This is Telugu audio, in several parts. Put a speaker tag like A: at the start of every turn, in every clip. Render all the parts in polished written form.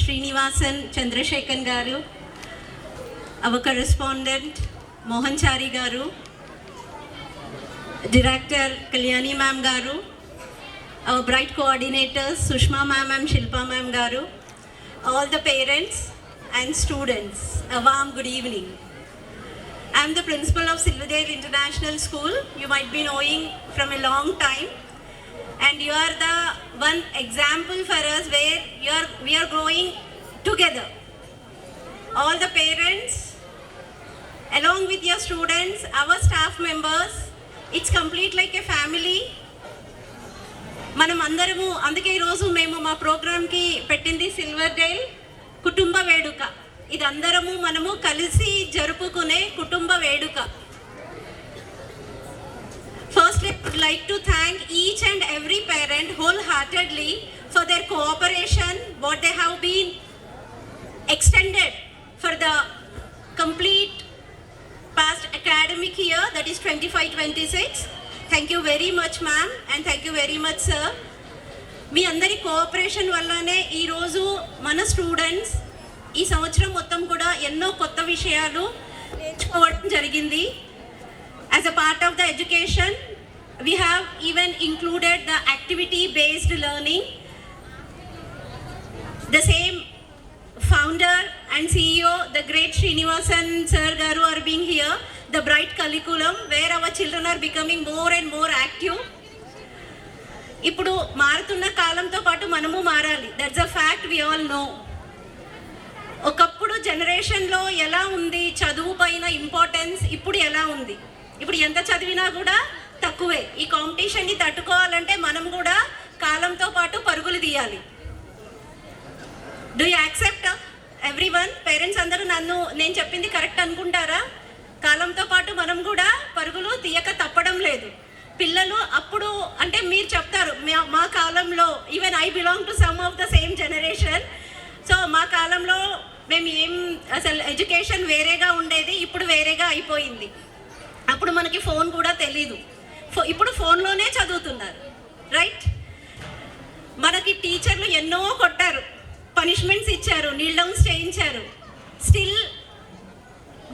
A: Srinivasan Chandrasekhan Garu, our correspondent Mohan Chari Garu, Director Kalyani Ma'am Garu, our bright coordinators Sushma Ma'am and Shilpa Ma'am Garu, all the parents and students, a warm good evening. I am the principal of Silverdale International School. You might be knowing from a long time, and you are the one example for us where we are growing together. All the parents, along with your students, our staff members, it's complete like a family. మనం అందరము అందుకే ఈరోజు మేము మా ప్రోగ్రామ్కి పెట్టింది సిల్వర్డేల్ కుటుంబ వేడుక. ఇది అందరము మనము కలిసి జరుపుకునే కుటుంబ వేడుక. Firstly, I would like to thank each and every parent wholeheartedly for their cooperation, what they have been extended for the complete past academic year, that is 25-26. Thank you very much, ma'am, and thank you very much, sir. మీ అందరి కోఆపరేషన్ వల్లనే ఈరోజు మన స్టూడెంట్స్ ఈ సంవత్సరం మొత్తం కూడా ఎన్నో కొత్త విషయాలు నేర్చుకోవడం జరిగింది. As a part of the education, we have even included the activity-based learning. The same founder and CEO, the great Srinivasan Sir Garu, are being here. The bright curriculum where our children are becoming more and more active. ఇప్పుడు మారుతున్న కాలంతో పాటు మనము మారాలి. That's a fact we all know. ఒకప్పుడు జనరేషన్లో ఎలా ఉంది చదువు పైన ఇంపార్టెన్స్, ఇప్పుడు ఎలా ఉంది? ఇప్పుడు ఎంత చదివినా కూడా తక్కువే. ఈ కాంపిటీషన్ని తట్టుకోవాలంటే మనం కూడా కాలంతో పాటు పరుగులు తీయాలి. Do you accept everyone? Parents అందరూ నేను చెప్పింది కరెక్ట్ అనుకుంటారా? కాలంతో పాటు మనం కూడా పరుగులు తీయక తప్పడం లేదు. పిల్లలు అప్పుడు అంటే మీరు చెప్తారు మా కాలంలో, even I belong to some of the same generation. So మా కాలంలో మేము అసలు ఎడ్యుకేషన్ వేరేగా ఉండేది, ఇప్పుడు వేరేగా అయిపోయింది. అప్పుడు మనకి ఫోన్ కూడా తెలీదు, ఇప్పుడు ఫోన్లోనే చదువుతున్నారు, రైట్? మనకి టీచర్లు ఎన్నో కొట్టారు, పనిష్మెంట్స్ ఇచ్చారు, నీల్ డౌన్స్ చేయించారు. Still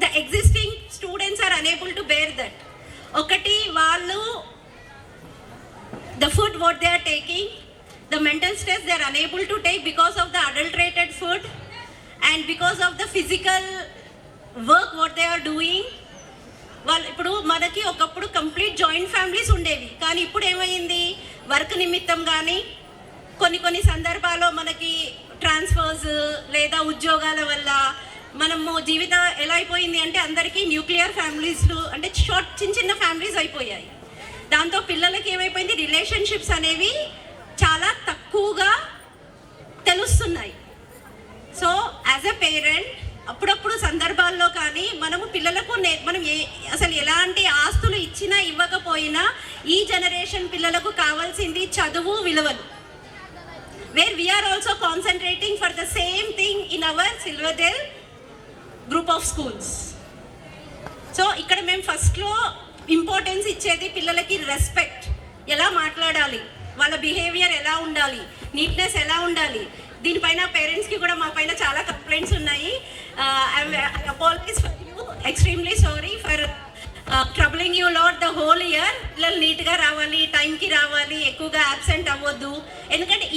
A: the existing students are unable to bear that. ఒకటి వాళ్ళు the food what they are taking, the mental stress they are unable to take because of the adulterated food and because of the physical work what they are doing. వాళ్ళు ఇప్పుడు మనకి ఒకప్పుడు కంప్లీట్ జాయింట్ ఫ్యామిలీస్ ఉండేవి, కానీ ఇప్పుడు ఏమైంది, వర్క్ నిమిత్తం కానీ కొన్ని సందర్భాల్లో మనకి ట్రాన్స్ఫర్స్ లేదా ఉద్యోగాల వల్ల మనము జీవితం ఎలా అయిపోయింది అంటే అందరికీ న్యూక్లియర్ ఫ్యామిలీస్లు అంటే చిన్న ఫ్యామిలీస్ అయిపోయాయి. దాంతో పిల్లలకి ఏమైపోయింది, రిలేషన్షిప్స్ అనేవి చాలా తక్కువగా తెలుస్తున్నాయి. సో యాజ్ ఎ పేరెంట్ అప్పుడప్పుడు సందర్భాల్లో కానీ మనము పిల్లలకు మనం అసలు ఎలాంటి ఆస్తులు ఇచ్చినా ఇవ్వకపోయినా ఈ జనరేషన్ పిల్లలకు కావాల్సింది చదువు, విలువలు. Where we are also concentrating for the same thing in our Silverdale group of schools. So ఇక్కడ మేము ఫస్ట్లో ఇంపార్టెన్స్ ఇచ్చేది పిల్లలకి రెస్పెక్ట్, ఎలా మాట్లాడాలి, వాళ్ళ బిహేవియర్ ఎలా ఉండాలి, నీట్నెస్ ఎలా ఉండాలి. దీనిపైన పేరెంట్స్కి కూడా మా పైన చాలా కంప్లైంట్స్ ఉన్నాయి. I apologise for you, extremely sorry for troubling you lot the whole year. పిల్లలు నీట్గా రావాలి, టైంకి రావాలి, ఎక్కువగా యాబ్సెంట్ అవ్వద్దు. ఎందుకంటే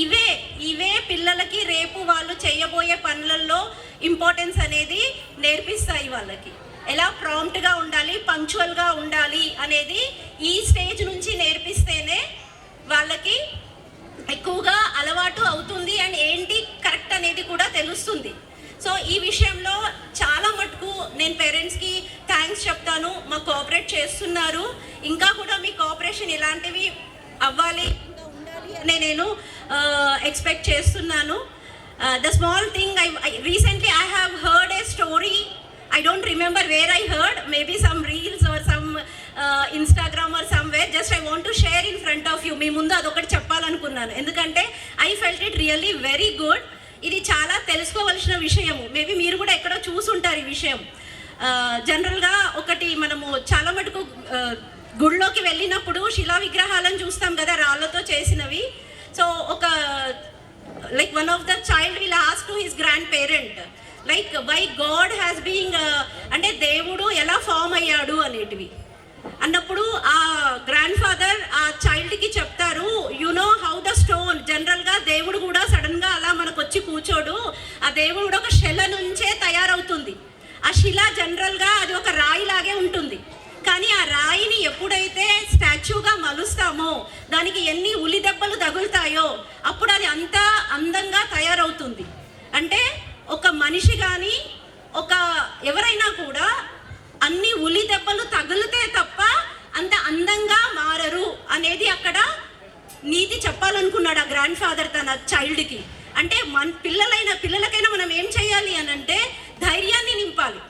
A: ఇవే పిల్లలకి రేపు వాళ్ళు చేయబోయే పనులలో ఇంపార్టెన్స్ అనేది నేర్పిస్తాయి. వాళ్ళకి ఎలా ప్రాంప్ట్గా ఉండాలి, పంక్చువల్గా ఉండాలి అనేది ఈ స్టేజ్ నుంచి నేర్పిస్తేనే వాళ్ళకి ఎక్కువగా అలవాటు అవుతుంది అండ్ ఏంటి కరెక్ట్ అనేది కూడా తెలుస్తుంది. సో ఈ విషయంలో చాలా మటుకు నేను పేరెంట్స్కి థ్యాంక్స్ చెప్తాను, మాకు కోఆపరేట్ చేస్తున్నారు. ఇంకా కూడా మీ కోఆపరేషన్ ఇలాంటివి అవ్వాలి, ఉండాలి అని నేను ఎక్స్పెక్ట్ చేస్తున్నాను. The small thing recently I have heard a story. I don't remember where I heard, maybe some reels or some Instagram or somewhere. Just I want to share in front of you. మీ ముందు అదొకటి చెప్పాలనుకున్నాను, ఎందుకంటే I felt it really very good. ఇది చాలా తెలుసుకోవలసిన విషయము. మేబీ మీరు కూడా ఎక్కడో చూసుంటారు ఈ విషయం. జనరల్గా ఒకటి మనము చాలా మటుకు గుళ్ళోకి వెళ్ళినప్పుడు శిలా విగ్రహాలను చూస్తాం కదా, రాళ్ళతో చేసినవి. సో ఒక like one of the child will ask to his grandparent, like why God has been అంటే దేవుడు ఎలా ఫామ్ అయ్యాడు అనేటివి అన్నప్పుడు ఆ గ్రాండ్ ఫాదర్ ఆ చైల్డ్కి చెప్తారు, you know how the stone, జనరల్గా దేవుడు కూడా సడన్గా అలా మనకు వచ్చి కూర్చోడు, ఆ దేవుడు కూడా ఒక శిల నుంచే తయారవుతుంది. ఆ శిల జనరల్గా అది ఒక రాయి లాగే ఉంటుంది, కానీ ఆ రాయిని ఎప్పుడైతే స్టాచ్యూగా మలుస్తామో దానికి ఎన్ని ఉలి దెబ్బలు తగులుతాయో అప్పుడు అది అంత అందంగా తయారవుతుంది. అంటే ఒక మనిషి కానీ ఒక ఎవరైనా కూడా అన్ని ఉలి దెబ్బలు తగిలితే తప్ప అంత అందంగా మారరు అనేది అక్కడ నీతి చెప్పాలనుకున్నాడు ఆ గ్రాండ్ ఫాదర్ తన చైల్డ్కి. అంటే మన పిల్లలకైనా మనం ఏం చేయాలి అని అంటే ధైర్యాన్ని నింపాలి.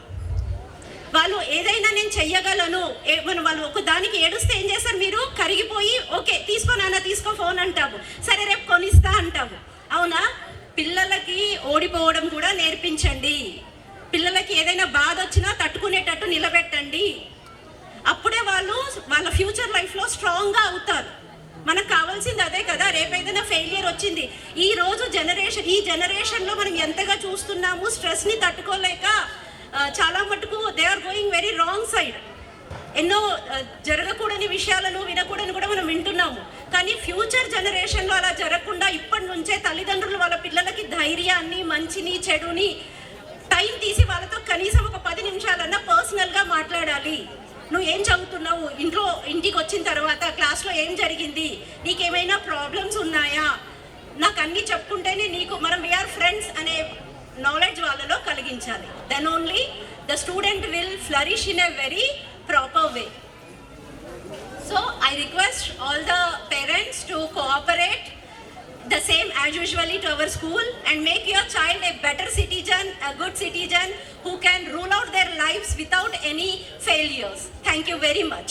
A: వాళ్ళు ఏదైనా నేను చెయ్యగలను, వాళ్ళు ఒక దానికి ఏడుస్తే ఏం చేస్తారు, మీరు కరిగిపోయి ఓకే తీసుకో నాన్న తీసుకో ఫోన్ అంటావు, సరే రేపు కొనిస్తా అంటావు. అవునా? పిల్లలకి ఓడిపోవడం కూడా నేర్పించండి. పిల్లలకి ఏదైనా బాధ వచ్చినా తట్టుకునేటట్టు నిలబెట్టండి. అప్పుడే వాళ్ళు వాళ్ళ ఫ్యూచర్ లైఫ్లో స్ట్రాంగ్గా అవుతారు. మనకు కావాల్సింది అదే కదా. రేపు ఏదైనా ఫెయిలియర్ వచ్చింది, ఈ జనరేషన్లో మనం ఎంతగా చూస్తున్నాము, స్ట్రెస్ని తట్టుకోలేక చాలా మటుకు they are going very wrong side. ఎన్నో జరగకూడని విషయాలను వినకూడని కూడా మనం వింటున్నాము. కానీ ఫ్యూచర్ జనరేషన్లో అలా జరగకుండా ఇప్పటి నుంచే తల్లిదండ్రులు వాళ్ళ పిల్లలకి ధైర్యాన్ని, మంచిని, చెడుని టైం తీసి వాళ్ళతో కనీసం ఒక 10 నిమిషాలన్నా పర్సనల్గా మాట్లాడాలి. నువ్వు ఏం చదువుతున్నావు, ఇంటికి వచ్చిన తర్వాత క్లాస్లో ఏం జరిగింది, నీకేమైనా ప్రాబ్లమ్స్ ఉన్నాయా, నాకు అన్నీ చెప్పుకుంటేనే మనం వీఆర్ ఫ్రెండ్స్ అనే నాలెడ్జ్ వాళ్ళలో కలిగించాలి. Then only the student will flourish in a very proper way. So I request all the parents to cooperate the same as usually to our school and make your child a better citizen, a good citizen who can rule out their lives without any failures. Thank you very much.